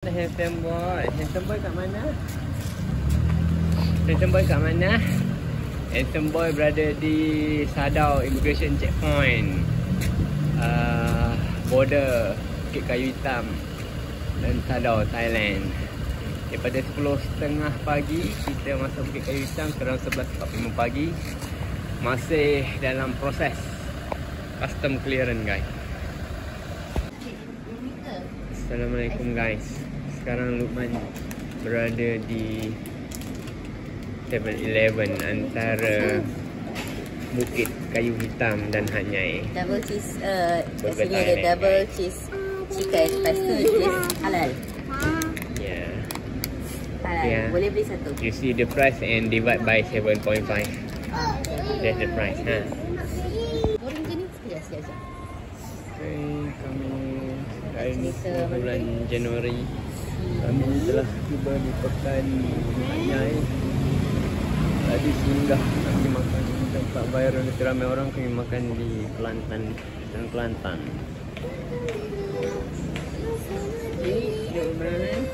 Handsome boy. Handsome boy kat mana? Handsome boy kat mana? Handsome boy berada di Sadao Immigration Checkpoint, border Bukit Kayu Hitam dan Sadao, Thailand. Daripada 10.30 pagi kita masuk Bukit Kayu Hitam, sekarang 11.45 pagi. Masih dalam proses custom clearance, guys. Assalamualaikum, guys. Sekarang Luqman berada di 7-Eleven antara Bukit Kayu Hitam dan Hanyai. Double cheese, biasanya ada double cheese chicken, lepas tu cheese halal. Yeah. Halal, Yeah. boleh beli satu. You see the price and divide by 7.5. That's the price. Goreng je ni, sekejap. Okay, kami hari ni bulan Januari. Kami telah tiba di pekan Hanyai. Tadi singgah kami makan di tempat viral di ramai orang. Kami makan di Kelantan dan Kelantan. Ini jom berenang.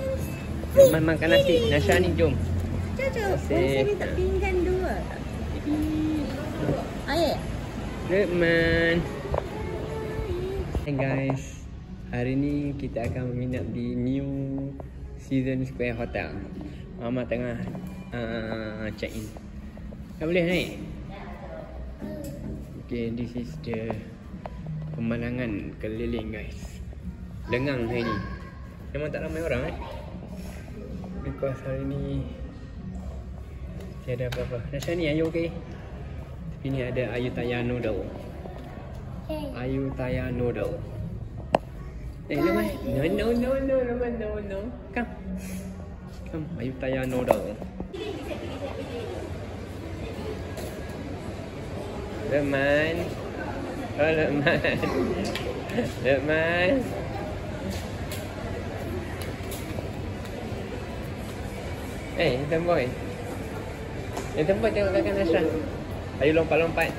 Luqman makan nasi. Nasha ni jom. Jom. Saya minta pinggan 2. Ayah. Luqman. Hey guys, hari ni kita akan menginap di New Season Square Hotel. Mama tengah check in. Tak boleh naik. Okay, this is the pemandangan keliling, guys. Lengang hari ni. Memang tak ramai orang because hari ni tiada apa-apa. Nasha ni, are you okay? Tapi ni ada Ayutthaya noodle. Ayutthaya noodle. Luqman. No. Luqman, no. Come. Ayutthaya noodle. Luqman. Oh, Luqman. Luqman. Handsome boy. Handsome boy, tengok kakak Nasha. Ayo lompat-lompat.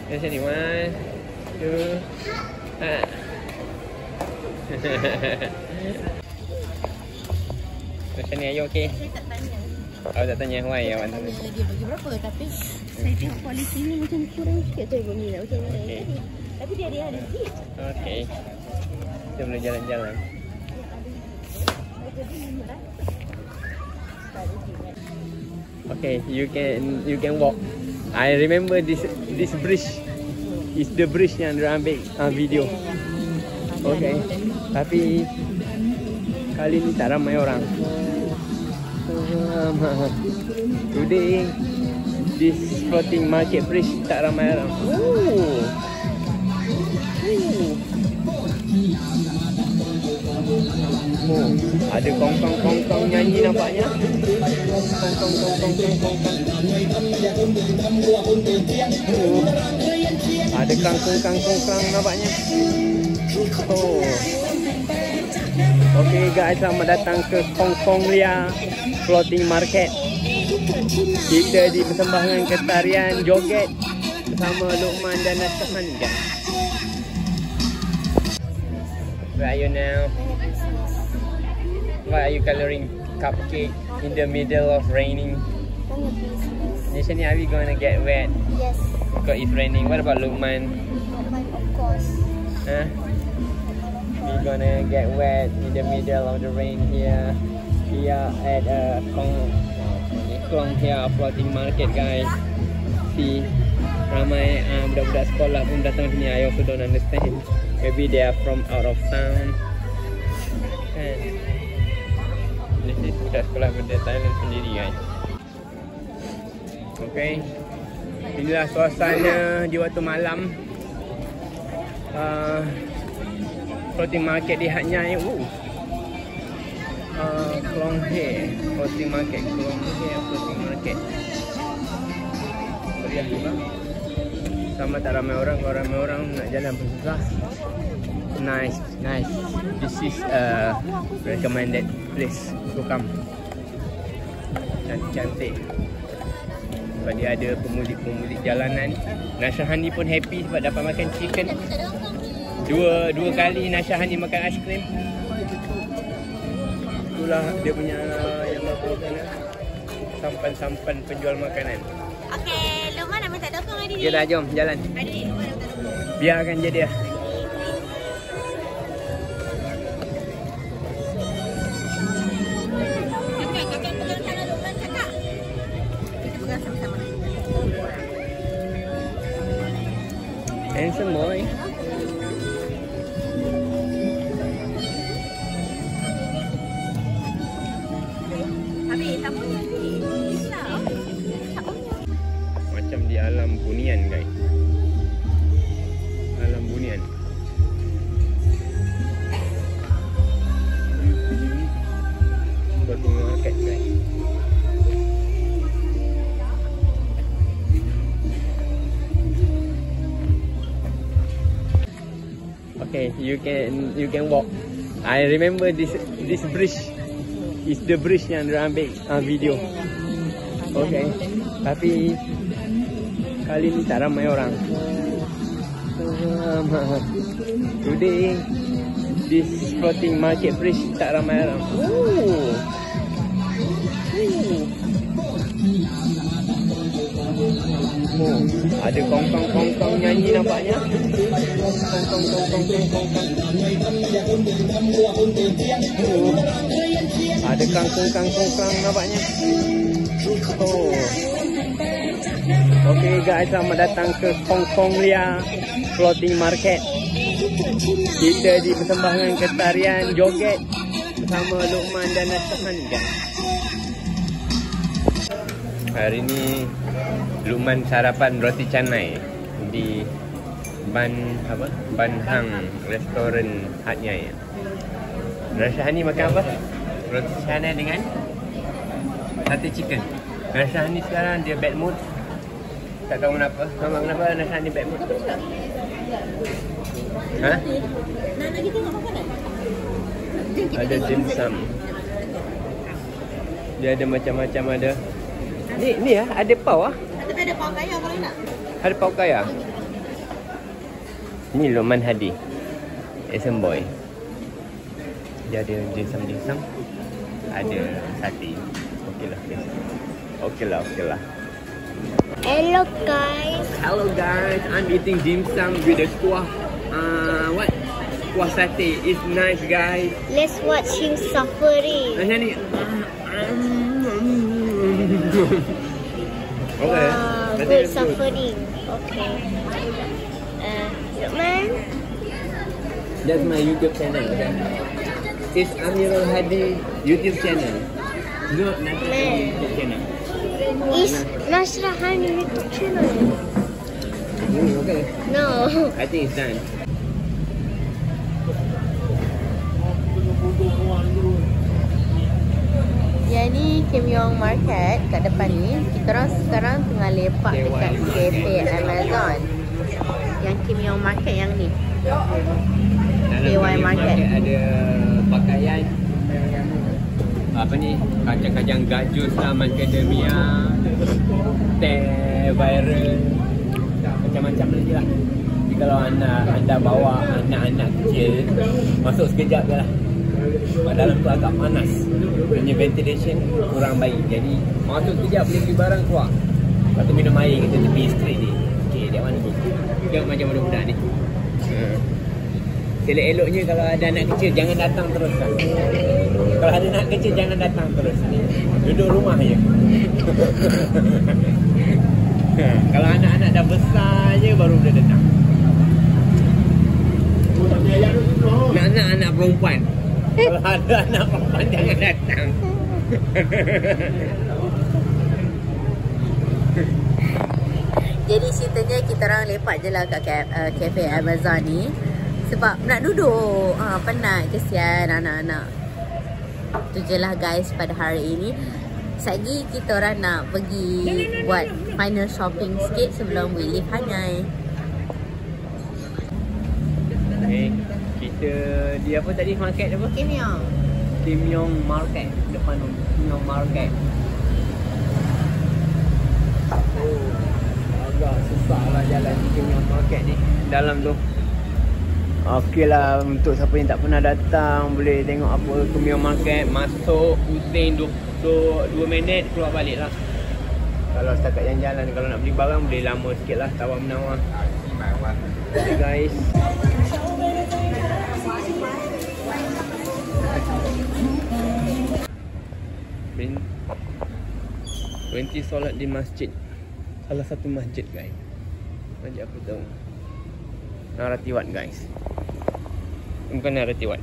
Di sini, 1, 2, Macam ni, are you okay? Saya tak tanya. Awak tak tanya why awak tak tanya? Dia bagi berapa, tapi saya tengok kualiti ni macam kurang sikit. Saya bagi nak macam mana tadi. Tapi dia ada sikit. Okay. Kita boleh jalan-jalan. Okay, you can walk. I remember this bridge is the bridge yang dia ambil video. Okay. Tapi kali ni tak ramai orang. Today this floating market bridge tak ramai orang. Ada kongkong nyanyi nampaknya. Kongkong. Ada kangkung nampaknya. Okay guys, selamat datang ke Kongkong Lia Floating Market. Kita dipersembahkan ke tarian joget bersama Luqman dan Nashahan, guys. Where are you now? Why are you coloring cupcake in the middle of raining? Nishani, are we gonna get wet? Yes. Because it's raining. What about Luqman? Of course. Huh? We're gonna get wet in the middle of the rain here. We are at a Klong Hia Floating Market, guys. See, ramai budak-budak sekolah pun datang sini. I also don't understand. Maybe they are from out of town. And this is budak sekolah benda Thailand sendiri, guys. Okay, inilah suasana di waktu malam. Floating market di Hanyai. Klong Hia Floating Market. Klong Hia Floating Market. Meriah juga. Sama tak ramai orang. Kalau ramai orang nak jalan pun susah. Nice. This is a recommended place to come. Cantik-cantik. Sebab dia ada pemuzik-pemuzik jalanan. Nashahan ni pun happy sebab dapat makan chicken. Dua kali Nashahan ni makan aiskrim. itulah dia punya yang bagus sana. Sampan-sampan penjual makanan. Okey, Luman nak minta dokong Adi. Okey dah, jom jalan. Adi, Luman nak minta dokong. Biarkan je dia. Kakak pegang tangan Luman, kakak. Kita pegang sama-sama. Handsome boy. Habis, tak punya Adi. Islam. Tak punya. Macam di alam bunian guys. Alam bunian. Floating market guys. Okay, you can walk. I remember this bridge is the bridge yang dia ambil video. Okay, tapi kali ni tak ramai orang. Today this floating market bridge tak ramai orang. Ada kongkong nyanyi nampaknya. Ada kangkung nampaknya. Okay guys, selamat datang ke Hong Kong Lia Floating Market. Kita dipersembahkan ke tarian joget bersama Luqman dan Nasrhan guys. Hari ni Luqman sarapan roti canai di Ban Hang restoran Hat Yai. Nasrhan ni makan apa? Roti canai dengan sate chicken. Nasrhan ni sekarang dia bad mood. Tak tahu kenapa. Kenapa Nasrhan ni bad mood? Ha? Nak kita tengok makanan? Ada dim sum. Dia ada macam-macam ada. Ni ya, ada pau ah. Tapi ada pau kaya kalau nak. Ada pau kaya. Ni Luqman Hadi. Asian boy. Dia ada dim sum. Ada sate. Okeylah. Hello guys. Hello guys, I'm eating dim sum with the kuah. Kuah sate. It's nice guys. Let's watch him suffering. Macam ni. Okay. Good suffering. Okay. Luqman. That's my YouTube channel. Okay? It's Amirul Hadi YouTube channel. No, Nasrhan YouTube channel. Is Nasrhan YouTube channel? Okay. No. I think it's done. Yang ni Kim Yong Market kat depan ni. Kita orang sekarang tengah lepak dekat Cafe Amazon. Yang Kim Yong Market yang ni. KY Market. Ada pakaian. Apa ni? Kacang-kacang gajus lah, macadamia, teh, viral, macam-macam lagi lah. Jadi kalau anda bawa anak-anak kecil, masuk sekejap je lah. Dalam tu agak panas. Punya ventilation kurang baik. Jadi masuk sekejap boleh beli barang keluar. Lepas tu minum air kita tepi street ni. Okay, dia mana ni? Tengok macam budak-budak ni. Elok-eloknya kalau ada anak kecil jangan datang terus kan. Kalau ada anak kecil jangan datang terus. Duduk rumah je. Kalau anak-anak dah besar je baru boleh datang. Nak anak perempuan. Kalau ada anak perempuan jangan datang. Jadi ceritanya kita orang lepak je lah kat Cafe Amazon ni. Sebab nak duduk, penat, kesian anak-anak. Tu je lah guys pada hari ini. Sekejap kita orang nak pergi buat final shopping sikit sebelum we leave Hanyai. Okay, kita di apa tadi market apa? Kim Yong. Kim Yong Market. Depan Kim Yong Market. Agak susah lah jalan Kim Yong Market ni. Dalam tu Okey lah, untuk siapa yang tak pernah datang, boleh tengok apa Kurnia Market. Masuk pusing 2 minit, keluar balik lah. Kalau setakat yang jalan, kalau nak beli barang boleh lama sikit lah. Tawar menawar. Okay guys, berhenti solat di masjid, salah satu masjid guys. Masjid apa tahu, Narathiwat guys. Bukan Narathiwat,